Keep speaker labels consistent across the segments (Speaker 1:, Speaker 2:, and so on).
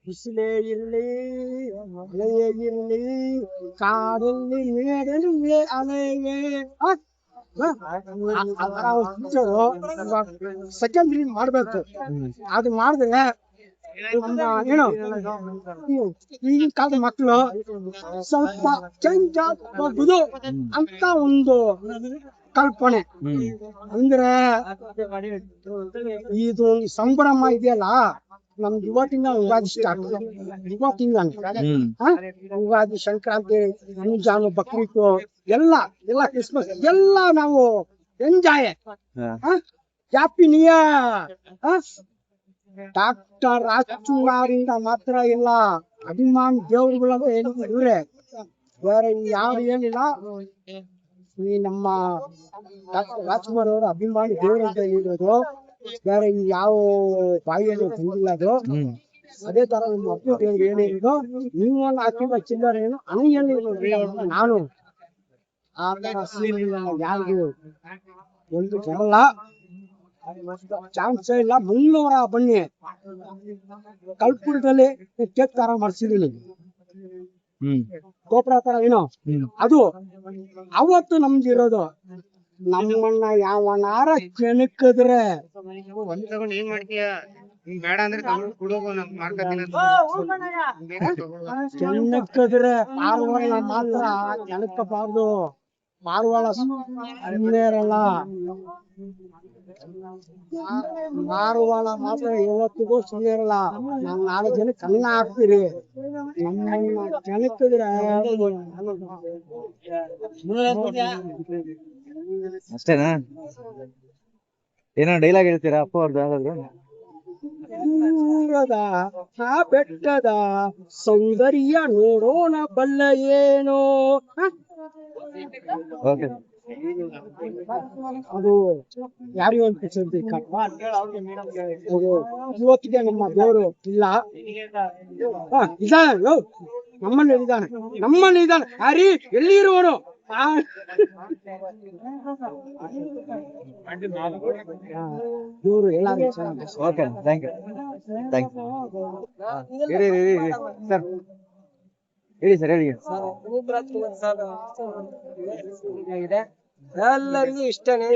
Speaker 1: ಬಿಸಿಲೇ ಇಲ್ಲಿ ಮಳೆಯೇ ಇಲ್ಲಿ ಕಾಡಲ್ಲಿ ಮೇಡಲ್ಲಿ ಅಲೆಯೇ ಸೆಕೆಂಡ್ ರೀಡ್ ಮಾಡ್ಬೇಕು. ಅದು ಮಾಡಿದ್ರೆ ಏನು ಈಗಿನ ಕಾಲದ ಮಕ್ಕಳು ಸ್ವಲ್ಪ ಚೇಂಜ್ ಆಗಬಹುದು ಅಂತ ಒಂದು ಕಲ್ಪನೆ. ಅಂದ್ರೆ ಇದು ಸಂಭ್ರಮ ಇದೆಯಲ್ಲ, ನಮ್ ಯುವತಿಂದ ಯುಗಾದಿ ಸ್ಟಾರ್ಟ್, ಯುವತಿಂದ ಯುಗಾದಿ, ಸಂಕ್ರಾಂತಿ, ರಂಜಾನ್, ಬಕ್ರೀದ್ ಎಲ್ಲ ಕ್ರಿಸ್ಮಸ್ ಎಲ್ಲ ನಾವು enjoy, happy new year. Doctor ರಾಜ್ಕುಮಾರಿಂದ ಮಾತ್ರ ಇಲ್ಲ, ಅಭಿಮಾನ್ ದೇವರುಗಳು ಇವ್ರೆ, ಬೇರೆ ಯಾರು ಏನಿಲ್ಲ. ಈ ನಮ್ಮ ಡಾಕ್ಟರ್ ರಾಜ್ಕುಮಾರ್ ಅವರ ಅಭಿಮಾನಿ ದೇವರು ಅಂತ ಹೇಳಿರೋದು, ಬೇರೆ ಯಾವ ಬಾಯಿಯನ್ನು ತಂದಿಲ್ಲ ಅದು. ಅದೇ ತರ ನಮ್ಮ ಅಪ್ಪು ದೇವ್ರು ಹೇಳಿರೋದು, ನೀವು ಹಾಕಿದ ಚಿಲ್ಲರೆ ಏನು ಅನಿಯಲ್ಲಿ ನಾನು ಆ ತರ ಯಾರಿಗೂ ಒಂದು ಬರಲ್ಲ, ಚಾನ್ಸೇ ಇಲ್ಲ. ಮುನ್ನೂರ ಬನ್ನಿ, ಕಲ್ಪುರದಲ್ಲಿ ಕೇಕ್ ತರ ಮಾಡಿಸಿದೀನಿ, ಗೋಪುರ ತರ ಏನೋ ಅದು ಅವತ್ತು ನಮ್ದಿರೋದು. ನಮ್ಮಣ್ಣ ಯಾವನಾರ ಕೆಣಕಿದ್ರೆ ಕೆಣಕಿದ್ರೆ ಪಾರ್ವಾಳ ಮಾತ್ರ ಕೆಣಕಬಾರ್ದು. ಪಾರ್ವಾಳ ಸುಮ್ಮನೆ ಇರಲ್ಲ, ಮಾರುವಾಳ ಮಾತ್ರ ಇವತ್ತಿಗೂ ಸುಮ್ಮನೆ ಇರಲ್ಲ. ನಾವ್ 4 ಜನ ಕನ್ನ ಹಾಕ್ತೀರಿ, ನಮ್ಮನ್ನ ಕೆಣಕಿದ್ರೆ
Speaker 2: ಅಷ್ಟೇನಾ? ಏನೋ ಡೈಲಾಗ್ ಹೇಳ್ತೀರಾ ಅಪ್ಪ ಅವ್ರದ್ದು ಯಾವ್ದಾದ್ರು?
Speaker 1: ದೂರದ ಆ ಬೆಟ್ಟದ ಸೌಂದರ್ಯ ನೋಡೋಣ ಬಲ್ಲ ಏನೋ.
Speaker 2: ಓಕೆ,
Speaker 1: ಅದು ಯಾರಿಗೂ ಅಂತ ಇವತ್ತಿಗೆ ನಮ್ಮ ದೇವರು ಇಲ್ಲ, ಇದ್ದಾನೆ, ನಮ್ಮಲ್ಲಿ ಇದ್ದಾನೆ. ಹರಿ ಎಲ್ಲಿ ಇರುವನು? ದೇವರು ಎಲ್ಲಾರು ಚೆನ್ನಾಗಿ.
Speaker 2: Okay, thank you sir. ಹೇಳಿ ಸರ್, ಹೇಳಿ.
Speaker 1: ಎಲ್ಲರಿಗೂ ಇಷ್ಟನೇ,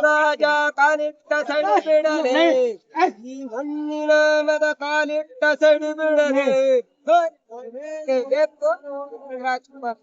Speaker 1: ರಾಜ ಕಾಲಿಟ್ಟ ಸಡಿ ಬಿಡಲೆ, ಈ ಮಣ್ಣಿನ ಮದ ಕಾಲಿಟ್ಟ ಸಡಿ ಬಿಡಲೆ. ರಾಜ್ಕುಮಾರ್